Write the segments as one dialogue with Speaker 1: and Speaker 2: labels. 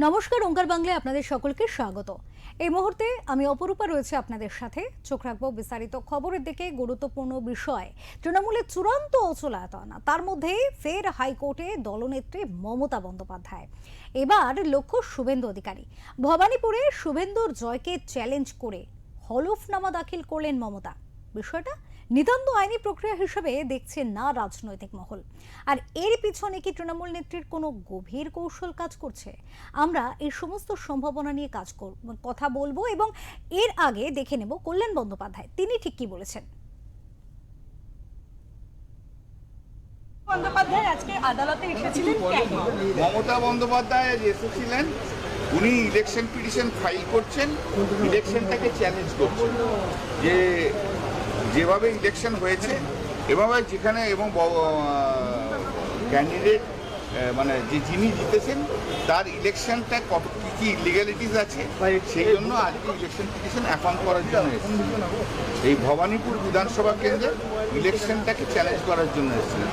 Speaker 1: নমস্কার, ওঙ্কার বাংলায় আপনাদের সকলকে স্বাগত। এই মুহূর্তে আমি অপরূপা রয়েছে আপনাদের সাথে। চোখ রাখবো বিস্তারিত খবরের দিকে। গুরুত্বপূর্ণ বিষয়, তৃণমূলের চূড়ান্ত অচলায়তন, তার মধ্যে ফের হাইকোর্টে দলনেত্রী মমতা বন্দ্যোপাধ্যায়। এবার লক্ষ্য শুভেন্দু অধিকারী। ভবানীপুরে শুভেন্দুর জয়কে চ্যালেঞ্জ করে হলফনামা দাখিল করলেন মমতা। বিষয়টা নিতান্ত আইনি প্রক্রিয়া হিসেবে দেখছেন না রাজনৈতিক মহল। আর এর পিছনে কি তৃণমূল নেত্রীর কোনো গভীর কৌশল কাজ করছে? আমরা এই সমস্ত সম্ভাবনা নিয়ে কথা বলবো, এবং এর আগে দেখে নেব কল্যাণ বন্দ্যোপাধ্যায় তিনি ঠিক কি বলেছেন।
Speaker 2: বন্দ্যোপাধ্যায় আজকে আদালতে এসেছিলেন কেন?
Speaker 3: মমতা বন্দ্যোপাধ্যায় এসেছিলেন, উনি ইলেকশন পিটিশন ফাইল করছেন, ইলেকশনটাকে চ্যালেঞ্জ করছেন যে যেভাবে ইলেকশন হয়েছে এভাবে যেখানে এবং ক্যান্ডিডেট মানে যিনি জিতেছেন তার ইলেকশনটা কত কী কী ইলিগ্যালিটিস আছে সেই জন্য আজকে ইলেকশন পিটিশন অ্যাফার্ম করার জন্য এসেছিলেন। এই ভবানীপুর বিধানসভা কেন্দ্রে ইলেকশনটাকে চ্যালেঞ্জ করার জন্য এসেছিলেন।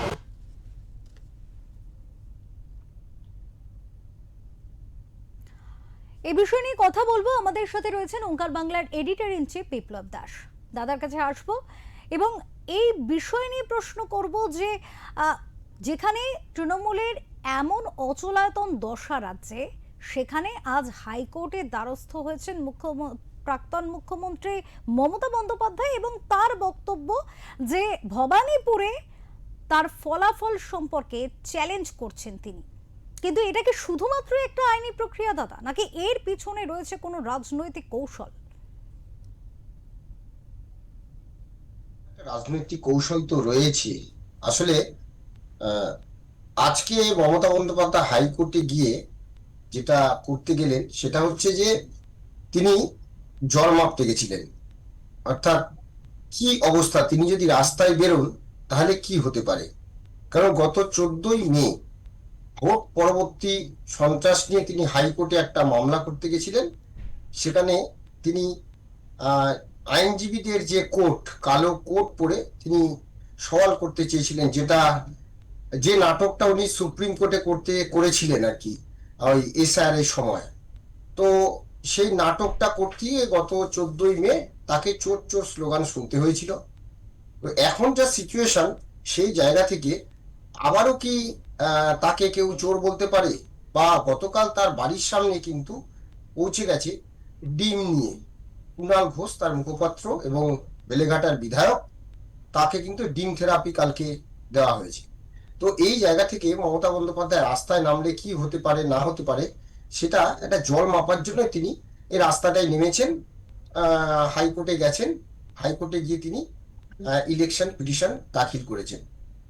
Speaker 1: এই বিষয় নিয়ে কথা বলবো। আমাদের সাথে রয়েছেন ওঙ্কার বাংলার এডিটর ইন চিফ বিপ্লব দাস। দাদার কাছে আসবো এবং এই বিষয় নিয়ে প্রশ্ন করব যে যেখানে তৃণমূলের এমন অচলায়তন দশা রাজ্যে, সেখানে আজ হাইকোর্টের দ্বারস্থ হয়েছেন প্রাক্তন মুখ্যমন্ত্রী মমতা বন্দ্যোপাধ্যায়, এবং তার বক্তব্য যে ভবানীপুরে তার ফলাফল সম্পর্কে চ্যালেঞ্জ করছেন তিনি। কিন্তু এটা কি শুধুমাত্র একটা আইনি প্রক্রিয়া দাদা, নাকি এর পিছনে রয়েছে কোনো রাজনৈতিক কৌশল?
Speaker 4: রাজনৈতিক কৌশল তো রয়েছে। আসলে আজকে মমতা বন্দ্যোপাধ্যায় হাইকোর্টে গিয়ে যেটা করতে গেলেন সেটা হচ্ছে যে তিনি জল মাপতে গেছিলেন। অর্থাৎ কি অবস্থা, তিনি যদি রাস্তায় বেরোন তাহলে কি হতে পারে। কারণ গত 14ই মে ভোট পরবর্তী সন্ত্রাস নিয়ে তিনি হাইকোর্টে একটা মামলা করতে গেছিলেন। সেখানে তিনি আইনজীবীদের যে কোট, কালো কোট পরে তিনি সওয়াল করতে চেয়েছিলেন, যে নাটকটা উনি সুপ্রিম কোর্টে করেছিলেন আর কি, ওই এসআর এর সময়। তো সেই নাটকটা করতে গত 14ই মে তাকে চোর চোর স্লোগান শুনতে হয়েছিল। তো এখন যা সিচুয়েশন, সেই জায়গা থেকে আবারও কি তাকে কেউ চোর বলতে পারে? বা গতকাল তার বাড়ির সামনে কিন্তু পৌঁছে গেছে ডিম নিয়ে কুণাল ঘোষ, তার মুখপাত্র এবং বেলেঘাটার বিধায়ক, তাকে কিন্তু ডিম থেরাপি কালকে দেওয়া হয়েছে। তো এই জায়গা থেকে মমতা বন্দ্যোপাধ্যায় রাস্তায় নামলে কি হতে পারে না হতে পারে সেটা একটা জল মাপার জন্য তিনি এই রাস্তাটায় নেমেছেন, হাইকোর্টে গেছেন। হাইকোর্টে গিয়ে তিনি ইলেকশন পিটিশন দাখিল করেছেন।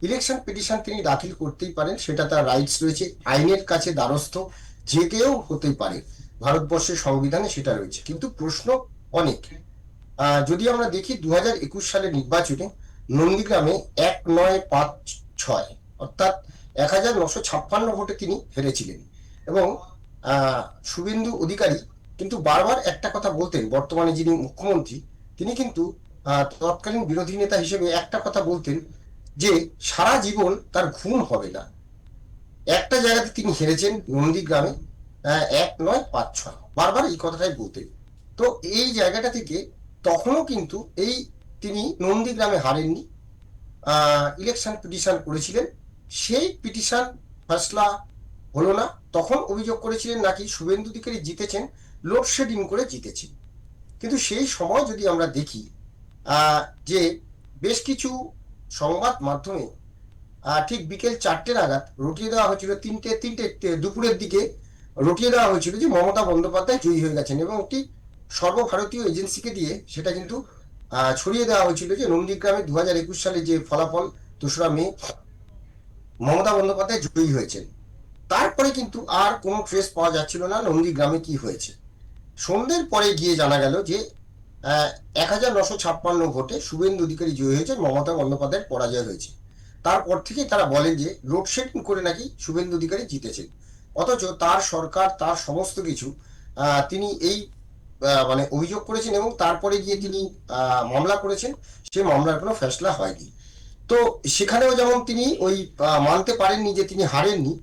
Speaker 4: ইলেকশন পিটিশন তিনি দাখিল করতেই পারেন, সেটা তার রাইটস রয়েছে। আইনের কাছে দ্বারস্থ যে কেউ হতেই পারে, ভারতবর্ষের সংবিধানে সেটা রয়েছে। কিন্তু প্রশ্ন অনেক। যদি আমরা দেখি 2021 সালের নির্বাচনে নন্দীগ্রামে 1956 অর্থাৎ 1956 ভোটে তিনি হেরেছিলেন। এবং শুভেন্দু অধিকারী কিন্তু বারবার একটা কথা বলতেন, বর্তমানে যিনি মুখ্যমন্ত্রী তিনি কিন্তু তৎকালীন বিরোধী নেতা হিসেবে একটা কথা বলতেন যে সারা জীবন তার ঘুম হবে না। একটা জায়গাতে তিনি হেরেছেন, নন্দীগ্রামে 1956, বারবার এই কথাটাই বলতেন। তো এই জায়গাটা থেকে তখনও কিন্তু তিনি নন্দীগ্রামে হারেননি, ইলেকশন পিটিশন করেছিলেন। সেই পিটিশন ফয়সলা হলো না। তখন অভিযোগ করেছিলেন নাকি শুভেন্দু অধিকারী জিতেছেন লোডশেডিং করে জিতেছেন। কিন্তু সেই সময় যদি আমরা দেখি যে বেশ কিছু সংবাদ মাধ্যমে ঠিক বিকেল 4টে নাগাদ রটিয়ে দেওয়া হয়েছিল, তিনটে দুপুরের দিকে রটিয়ে দেওয়া হয়েছিল যে মমতা বন্দ্যোপাধ্যায় জয়ী হয়ে গেছেন, এবং একটি সর্বভারতীয় এজেন্সিকে দিয়ে সেটা কিন্তু ছড়িয়ে দেওয়া হয়েছিল যে নন্দীগ্রামে 2021 সালে যে ফলাফল 2রা মে মমতা বন্দ্যোপাধ্যায় জয়ী হয়েছেন। তারপরে কিন্তু আর কোনো ট্রেস পাওয়া যাচ্ছিল না নন্দীগ্রামে কি হয়েছে। সন্ধ্যের পরে গিয়ে জানা গেল যে 1956 ভোটে শুভেন্দু অধিকারী জয়ী হয়েছেন, মমতা বন্দ্যোপাধ্যায়ের পরাজয় হয়েছে। তারপর থেকে তারা বলেন যে লোডশেডিং করে নাকি শুভেন্দু অধিকারী জিতেছেন। অথচ তার সরকার, তার সমস্ত কিছু তিনি এই মানে অভিযোগ করেছেন, এবং তারপরে গিয়ে তিনি মামলা করেছেন। সেই মামলার কোনো ফেসলা হয়নি। তো সেখানেও যেমন তিনি ওই মানতে পারেননি যে তিনি হারেননি,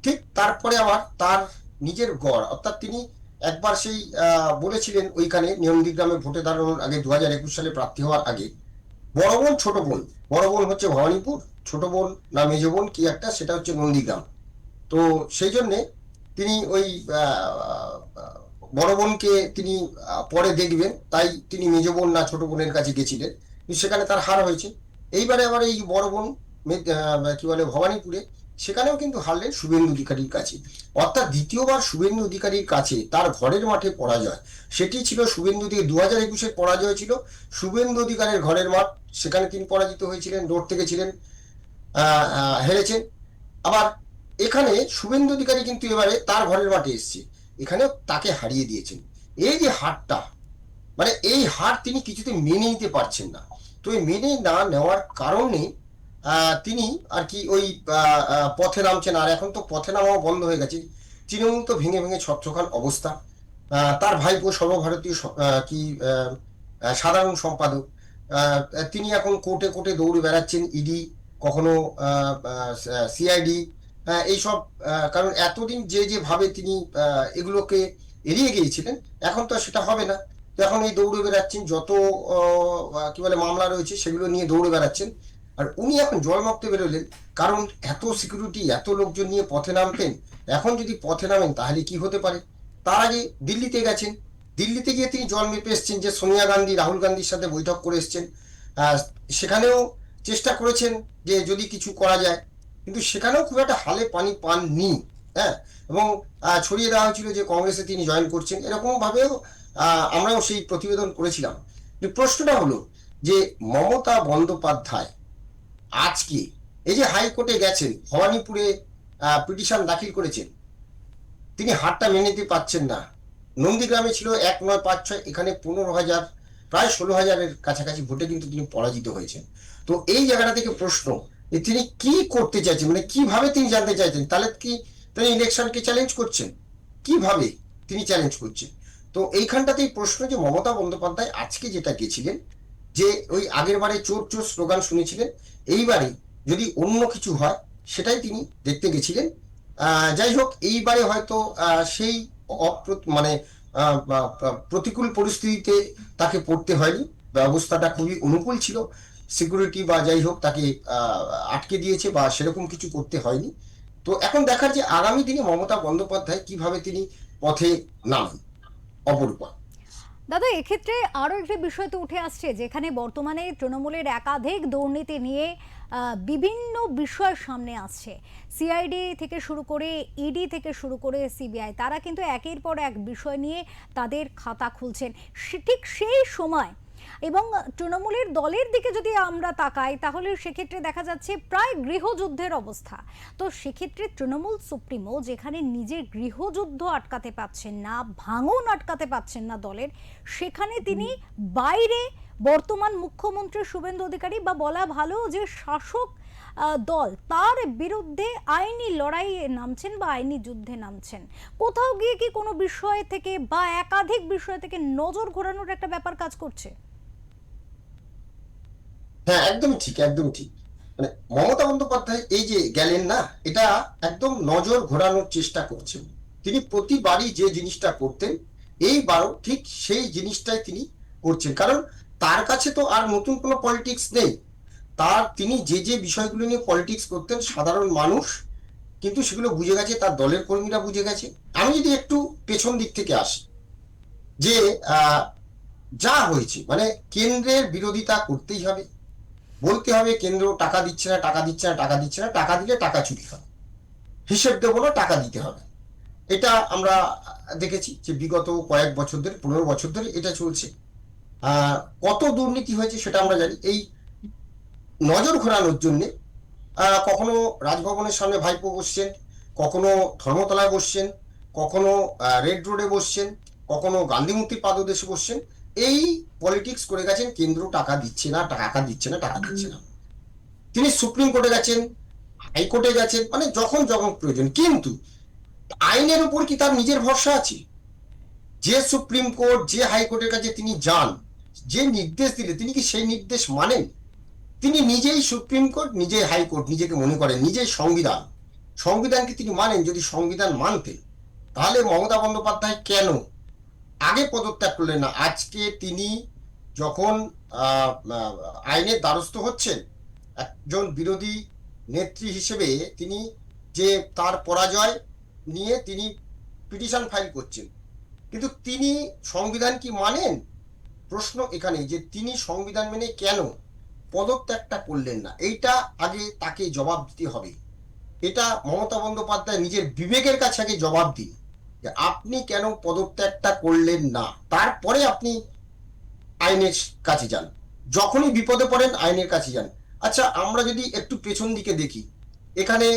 Speaker 4: ঠিক তারপরে আবার তার নিজের গড়, অর্থাৎ তিনি একবার সেই বলেছিলেন ওইখানে নন্দীগ্রামে ভোটে দাঁড়ানোর আগে 2021 সালে প্রার্থী হওয়ার আগে, বড় বোন ছোট বোন, বড় বোন হচ্ছে ভবানীপুর, ছোট বোন না মেজ বোন কি একটা, সেটা হচ্ছে নন্দীগ্রাম। তো সেই জন্যে তিনি ওই বড় বোনকে তিনি পরে দেখবেন, তাই তিনি মেজ বোন না ছোট বোনের কাছে গেছিলেন, কিন্তু সেখানে তার হার হয়েছে। এইবারে আবার এই বড় বোন কি বলে ভবানীপুরে, সেখানেও কিন্তু হারলেন শুভেন্দু অধিকারীর কাছে। অর্থাৎ দ্বিতীয়বার শুভেন্দু অধিকারীর কাছে তার ঘরের মাঠে পরাজয়, সেটি ছিল শুভেন্দু অধিকারী 2021-এর পরাজয় ছিল শুভেন্দু অধিকারীর ঘরের মাঠ, সেখানে তিনি পরাজিত হয়েছিলেন, রোড থেকে ছিলেন, হেরেছেন। আবার এখানে শুভেন্দু অধিকারী কিন্তু এবারে তার ঘরের মাঠে এসছে, এখানেও তাকে হারিয়ে দিয়েছেন। এই যে হারটা, মানে এই হার তিনি কিছুতে মেনে নিতে পারছেন না। তো এই মেনে না নেওয়ার কারণে তিনি আর কি ওই পথে নামছেন। আর এখন তো পথে নামাও বন্ধ হয়ে গেছে, তৃণমূল তো ভেঙে ভেঙে ছত্রখান অবস্থা। তার ভাইপো সর্বভারতীয় কি সাধারণ সম্পাদক, তিনি এখন কোর্টে কোর্টে দৌড়ে বেড়াচ্ছেন, ইডি কখনো সিআইডি এইসব। কারণ এতদিন যে ভাবে তিনি এগুলোকে এড়িয়ে গিয়েছিলেন, এখন তো সেটা হবে না। তো এখন এই দৌড়ে বেড়াচ্ছেন, যত কি বলে মামলা রয়েছে সেগুলো নিয়ে দৌড়ে বেড়াচ্ছেন। আর উনি এখন জল মাপতে বেরোলেন, কারণ এত সিকিউরিটি এত লোকজন নিয়ে পথে নামতেন, এখন যদি পথে নামেন তাহলে কি হতে পারে। তার আগে দিল্লিতে গেছেন, দিল্লিতে গিয়ে তিনি জল মেপে এসছেন, যে সোনিয়া গান্ধী রাহুল গান্ধীর সাথে বৈঠক করে এসছেন। সেখানেও চেষ্টা করেছেন যে যদি কিছু করা যায়, কিন্তু সেখানেও খুব একটা হালে পানি পাননি। হ্যাঁ, এবং ছড়িয়ে দেওয়া হয়েছিল যে কংগ্রেসে তিনি জয়েন করছেন, এরকম ভাবেও আমরাও সেই প্রতিবেদন করেছিলাম। প্রশ্নটা হলো যে মমতা বন্দ্যোপাধ্যায় আজকে এই যে হাইকোর্টে গেছেন, ভবানীপুরে পিটিশন দাখিল করেছেন, তিনি হারটা মেনে নিতে পারছেন না। নন্দীগ্রামে ছিল 1956, এখানে 15,000 প্রায় 16,000-এর কাছাকাছি ভোটে কিন্তু তিনি পরাজিত হয়েছেন। তো এই জায়গাটা থেকে প্রশ্ন যে তিনি কি করতে চাইছেন, মানে কিভাবে তিনি জানতে চাইছেন, তাহলে কি তিনি ইলেকশনকে চ্যালেঞ্জ করছেন, কিভাবে তিনি চ্যালেঞ্জ করছেন। তো এইখানটাতেই প্রশ্ন যে মমতা বন্দ্যোপাধ্যায় আজকে যেটা গেছিলেন, যে ওই আগের বারে চোর চোর স্লোগান শুনেছিলেন, এইবারে যদি অন্য কিছু হয় সেটাই তিনি দেখতে গেছিলেন। যাই হোক, এইবারে হয়তো সেই মানে প্রতিকূল পরিস্থিতিতে তাকে পড়তে হয়নি, ব্যবস্থাটা খুবই অনুকূল ছিল, সিকিউরিটি বা যাই হোক তাকে আটকে দিয়েছে বা সেরকম কিছু করতে হয়নি। তো এখন দেখার যে আগামী দিনে মমতা বন্দ্যোপাধ্যায় কিভাবে তিনি পথে নামেন। অপরূপা
Speaker 1: দাদা, এক্ষেত্রে আরও একটি বিষয় তো উঠে আসছে, যেখানে বর্তমানে তৃণমূলের একাধিক দুর্নীতি নিয়ে বিভিন্ন বিষয় সামনে আসছে। সিআইডি থেকে শুরু করে ইডি থেকে শুরু করে সিবিআই, তারা কিন্তু একের পর এক বিষয় নিয়ে তাদের খাতা খুলছেন। ঠিক সেই সময় এবং তৃণমূলের দলের দিকে যদি আমরা তাকাই, তাহলে সেক্ষেত্রে দেখা যাচ্ছে প্রায় গৃহযুদ্ধের অবস্থা। তো সেক্ষেত্রে তৃণমূল সুপ্রিমো যেখানে নিজের গৃহযুদ্ধ আটকাতে পাচ্ছেন না, ভাঙন আটকাতে পাচ্ছেন না দলের, সেখানে তিনি বাইরে বর্তমান মুখ্যমন্ত্রী শুভেন্দু অধিকারী বা বলা ভালো যে শাসক দল, তার বিরুদ্ধে আইনি লড়াইয়ে নামছেন বা আইনি যুদ্ধে নামছেন। কোথাও গিয়ে কি কোনো বিষয় থেকে বা একাধিক বিষয় থেকে নজর ঘোরানোর একটা ব্যাপার কাজ করছে?
Speaker 4: হ্যাঁ, একদমই ঠিক, একদমই ঠিক। মানে মমতা বন্দ্যোপাধ্যায় এই যে গেলেন না, এটা একদম নজর ঘোরানোর চেষ্টা করছেন। তিনি প্রতিবারই যে জিনিসটা করতেন, এইবারও ঠিক সেই জিনিসটাই তিনি করছেন। কারণ তার কাছে তো আর নতুন কোনো পলিটিক্স নেই। তিনি যে বিষয়গুলো নিয়ে পলিটিক্স করতেন, সাধারণ মানুষ কিন্তু সেগুলো বুঝে গেছে, তার দলের কর্মীরা বুঝে গেছে। আমি যদি একটু পেছন দিক থেকে আসি, যে যা হয়েছে, মানে কেন্দ্রের বিরোধিতা করতেই হবে, বলতে হবে কেন্দ্র টাকা দিচ্ছে না, টাকা দিচ্ছে না, টাকা দিচ্ছে না, টাকা দিলে টাকা চুরি হয়, হিসেব দেবো না, টাকা দিতে হবে। এটা আমরা দেখেছি যে বিগত কয়েক বছর ধরে, 15 বছর ধরে এটা চলছে। কত দুর্নীতি হয়েছে সেটা আমরা জানি। এই নজর ঘোরানোর জন্যে কখনো রাজভবনের সামনে ভাইপো বসছেন, কখনো ধর্মতলায় বসছেন, কখনো রেড রোডে বসছেন, কখনো গান্ধী মূর্তির পাদদেশে বসছেন। এই পলিটিক্স করে গেছেন, কেন্দ্র টাকা দিচ্ছে না, টাকা দিচ্ছে না, টাকা দিচ্ছে না। তিনি সুপ্রিম কোর্টে গেছেন, হাইকোর্টে গেছেন, মানে যখন যখন প্রয়োজন। কিন্তু আইনের উপর কি তার নিজের ভরসা আছে? যে সুপ্রিম কোর্ট, যে হাইকোর্টের কাছে তিনি যান, যে নির্দেশ দিলে তিনি কি সেই নির্দেশ মানেন? তিনি নিজেই সুপ্রিম কোর্ট, নিজেই হাইকোর্ট নিজেকে মনে করেন, নিজেই সংবিধানকে তিনি মানেন। যদি সংবিধান মানতেন তাহলে মমতা বন্দ্যোপাধ্যায় কেন আগে পদত্যাগ করলেন না? আজকে তিনি যখন আইনের দ্বারস্থ হচ্ছেন, একজন বিরোধী নেত্রী হিসেবে তিনি যে তার পরাজয় নিয়ে তিনি পিটিশন ফাইল করছেন, কিন্তু তিনি সংবিধান কি মানেন? প্রশ্ন এখানে যে তিনি সংবিধান মেনে কেন পদত্যাগটা করলেন না, এইটা আগে তাকে জবাব দিতে হবে। এটা মমতা বন্দ্যোপাধ্যায় নিজের বিবেকের কাছে আগে জবাব দিন যে আপনি কেন পদত্যাগটা করলেন না, তারপরে আপনি আইনের কাছে যান। যখনই বিপদে পড়েন আইনের কাছে যান। আচ্ছা, আমরা যদি একটু পেছন দিকে দেখি, এখানে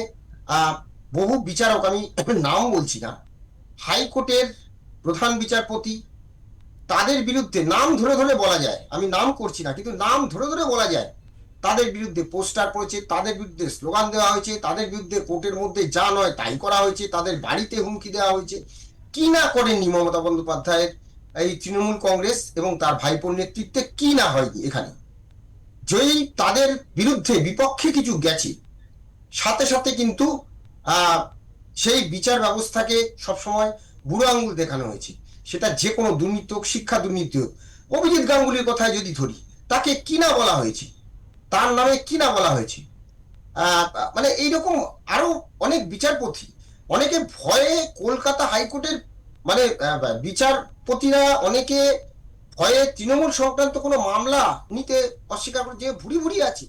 Speaker 4: বহু বিচারক, আমি নাম বলছি না, হাইকোর্টের প্রধান বিচারপতি, তাদের বিরুদ্ধে নাম ধরে ধরে বলা যায়, আমি নাম করছি না, কিন্তু নাম ধরে ধরে বলা যায় তাদের বিরুদ্ধে পোস্টার পড়েছে, তাদের বিরুদ্ধে স্লোগান দেওয়া হয়েছে, তাদের বিরুদ্ধে কোর্টের মধ্যে যা নয় তাই করা হয়েছে, তাদের বাড়িতে হুমকি দেওয়া হয়েছে। কি না করেননি মমতা বন্দ্যোপাধ্যায়ের এই তৃণমূল কংগ্রেস এবং তার ভাইপোর নেতৃত্বে, কি না হয়নি এখানে। যেই তাদের বিরুদ্ধে বিপক্ষে কিছু গেছে, সাথে সাথে কিন্তু সেই বিচার ব্যবস্থাকে সবসময় বুড়ো আঙুল দেখানো হয়েছে। সেটা যে কোনো দুর্নীতি হোক, শিক্ষা দুর্নীতি হোক। অভিজিৎ গাঙ্গুলির কথায় যদি ধরি, তাকে কি না বলা হয়েছে, তার নামে কি না বলা হয়েছে। মানে এইরকম আরো অনেক বিচারপতি, অনেকে ভয়ে কলকাতা হাইকোর্টের মানে বিচারপতিরা অনেকে ভয়ে তৃণমূল সংক্রান্ত কোনো মামলা নিতে অস্বীকার করে, যে ভুড়ি ভুড়ি আছে।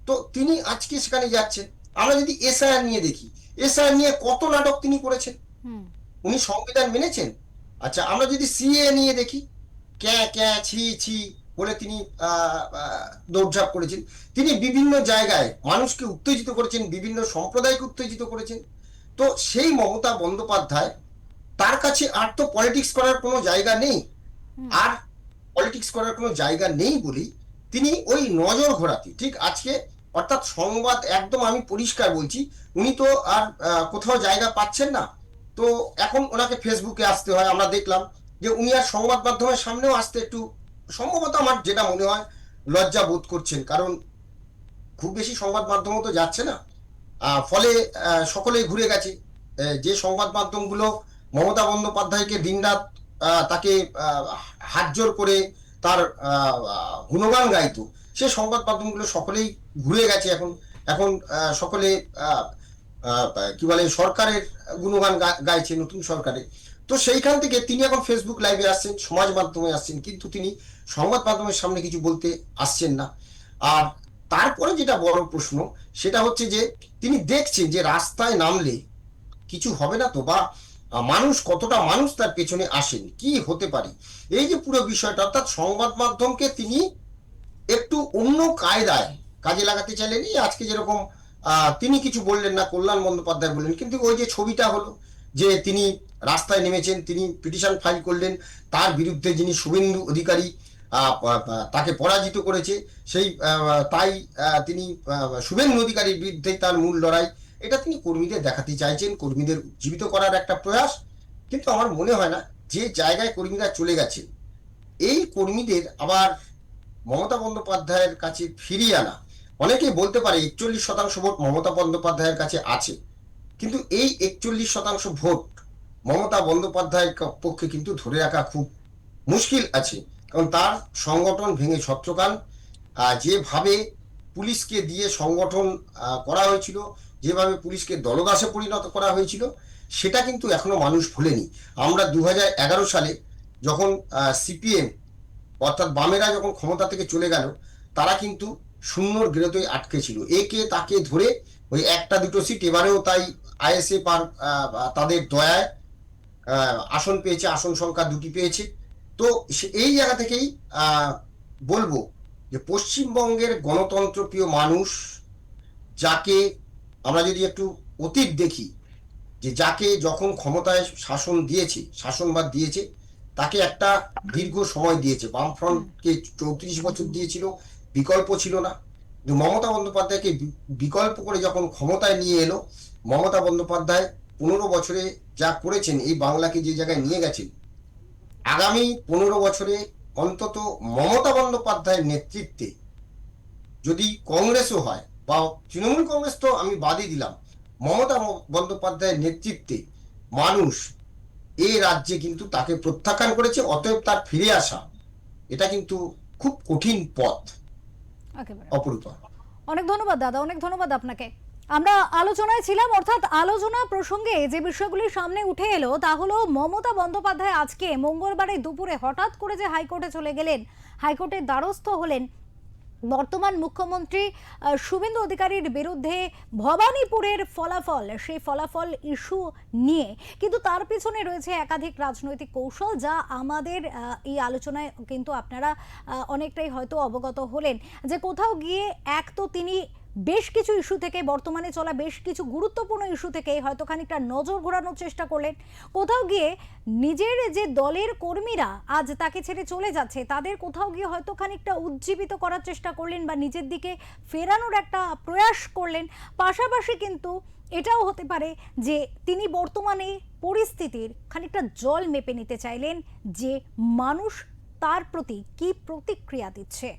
Speaker 4: তো তিনি আজকে সেখানে যাচ্ছেন। আমরা যদি এসআইআর নিয়ে দেখি, এসআইআর নিয়ে কত নাটক তিনি করেছেন, উনি সংবিধান মেনেছেন। আচ্ছা, আমরা যদি সিএ নিয়ে দেখি, ক্যা ক্যা ছি ছি বলে তিনি দৌড়ঝাঁপ করেছেন। তিনি বিভিন্ন জায়গায় মানুষকে উত্তেজিত করেছেন, বিভিন্ন সম্প্রদায়কে উত্তেজিত করেছেন। তো সেই মমতা বন্দ্যোপাধ্যায়, তার কাছে আর তো পলিটিক্স করার কোনো জায়গা নেই, আর পলিটিক্স করার কোনো জায়গা নেই বলেই তিনি ওই নজর ঘোরাতে ঠিক আজকে, অর্থাৎ সংবাদ একদম আমি পরিষ্কার বলছি, উনি তো আর কোথাও জায়গা পাচ্ছেন না। তো এখন ওনাকে ফেসবুকে আসতে হয়। আমরা দেখলাম যে উনি আর সংবাদ মাধ্যমের সামনেও আসতে একটু সম্ভবত আমার যেটা মনে হয় লজ্জা বোধ করছেন, কারণ খুব বেশি সংবাদ মাধ্যমও তো যাচ্ছে না। ফলে সকলেই ঘুরে গেছে। যে সংবাদ মাধ্যমগুলো মমতা বন্দ্যোপাধ্যায়কে দিনরাত তাকে হাতজোড় করে তার গুণগান গাইতো, সে সংবাদ মাধ্যমগুলো সকলেই ঘুরে গেছে। এখন এখন সকলে কি বলে সরকারের গুণগান গাইছে, নতুন সরকারের। তো সেইখান থেকে তিনি এখন ফেসবুক লাইভে আসছেন, সমাজ মাধ্যমে আসছেন, কিন্তু তিনি সংবাদ মাধ্যমের সামনে কিছু বলতে আসছেন না। আর তারপরে যেটা বড় প্রশ্ন, সেটা হচ্ছে যে তিনি দেখছেন যে রাস্তায় নামলে কিছু হবে না তো, বা মানুষ কতটা মানুষ তার পেছনে আসেন, কি হতে পারে এই যে পুরো বিষয়টা। অর্থাৎ সংবাদ মাধ্যমকে তিনি একটু অন্য কায়দায় কাজে লাগাতে চাইলেন। এই আজকে যেরকম তিনি কিছু বললেন না, কল্যাণ বন্দ্যোপাধ্যায় বললেন, কিন্তু ওই যে ছবিটা হলো যে তিনি রাস্তায় নেমেছেন, তিনি পিটিশন ফাইল করলেন, তার বিরুদ্ধে যিনি শুভেন্দু অধিকারী তাকে পরাজিত করেছে, সেই তাই তিনি শুভেন্দু অধিকারীর বিরুদ্ধেই তার মূল লড়াই, এটা তিনি কর্মীদের দেখাতে চাইছেন, কর্মীদের উজ্জীবিত করার একটা প্রয়াস। কিন্তু আমার মনে হয় না যে জায়গায় কর্মীরা চলে গেছে, এই কর্মীদের আবার মমতা বন্দ্যোপাধ্যায়ের কাছে ফিরিয়ে আনা। অনেকেই বলতে পারে 41% ভোট মমতা বন্দ্যোপাধ্যায়ের কাছে আছে, কিন্তু এই 41% ভোট মমতা বন্দ্যোপাধ্যায়ের পক্ষে কিন্তু ধরে রাখা খুব মুশকিল আছে। কারণ তার সংগঠন ভেঙে ছত্রখান, যেভাবে পুলিশকে দিয়ে সংগঠন করা হয়েছিল, যেভাবে পুলিশকে দলদাসে পরিণত করা হয়েছিল, সেটা কিন্তু এখনো মানুষ ভুলেনি। আমরা 2011 সালে যখন সিপিএম অর্থাৎ বামেরা যখন ক্ষমতা থেকে চলে গেল, তারা কিন্তু শূন্যর গেরোতে আটকে ছিল, একে তাকে ধরে ওই একটা দুটো সিট, এবারেও তাই আইএসএফ আর তাদের দয়ায় আসন পেয়েছে, আসন সংখ্যা 2টি পেয়েছে। তো এই জায়গা থেকেই বলবো যে পশ্চিমবঙ্গের গণতন্ত্রপ্রিয় মানুষ, যাকে আমরা যদি একটু অতীত দেখি, যে যাকে যখন ক্ষমতায় শাসন দিয়েছে, শাসনবাদ দিয়েছে, তাকে একটা দীর্ঘ সময় দিয়েছে। বামফ্রন্টকে 34 বছর দিয়েছিল, বিকল্প ছিল না। কিন্তু মমতা বন্দ্যোপাধ্যায়কে বিকল্প করে যখন ক্ষমতায় নিয়ে এলো, মমতা বন্দ্যোপাধ্যায় 15 বছরে যা করেছেন, এই বাংলাকে যে জায়গায় নিয়ে গেছেন, আগামী 15 বছরে অন্তত মমতা বন্দ্যোপাধ্যায়ের নেতৃত্বে যদি কংগ্রেসও হয় বা তৃণমূল কংগ্রেস তো আমি বাদই দিলাম, মমতা বন্দ্যোপাধ্যায়ের নেতৃত্বে মানুষ এই রাজ্যে কিন্তু তাকে প্রত্যাখ্যান করেছে, অতএব তার ফিরে আসা এটা কিন্তু খুব কঠিন পথ।
Speaker 1: একেবারে
Speaker 4: অপরূপা,
Speaker 1: অনেক ধন্যবাদ দাদা, অনেক ধন্যবাদ আপনাকে। আমরা আলোচনায় ছিলাম, অর্থাৎ আলোচনা প্রসঙ্গে যে বিষয়গুলি সামনে উঠে এলো তা হলো মমতা বন্দ্যোপাধ্যায় আজকে মঙ্গলবারে দুপুরে হঠাৎ করে যে হাইকোর্টে চলে গেলেন, হাইকোর্টের দ্বারস্থ হলেন বর্তমান মুখ্যমন্ত্রী শুভেন্দু অধিকারীর বিরুদ্ধে ভবানীপুরের ফলাফল, সেই ফলাফল ইস্যু নিয়ে। কিন্তু তার পিছনে রয়েছে একাধিক রাজনৈতিক কৌশল, যা আমাদের এই আলোচনায় কিন্তু আপনারা অনেকটাই হয়তো অবগত হলেন। যে কোথাও গিয়ে এক তো তিনি বেশ কিছু ইস্যু থেকে, বর্তমানে চলা বেশ কিছু গুরুত্বপূর্ণ ইস্যু থেকে হয়তো খানিকটা নজর ঘোরানোর চেষ্টা করলেন। কোথাও গিয়ে নিজের যে দলের কর্মীরা আজ তাকে ছেড়ে চলে যাচ্ছে তাদের কোথাও গিয়ে হয়তো খানিকটা উজ্জীবিত করার চেষ্টা করলেন বা নিজের দিকে ফেরানোর একটা প্রয়াস করলেন। পাশাপাশি কিন্তু এটাও হতে পারে যে তিনি বর্তমানে পরিস্থিতির খানিকটা জল মেপে নিতে চাইলেন যে মানুষ তার প্রতি কি প্রতিক্রিয়া দিচ্ছে।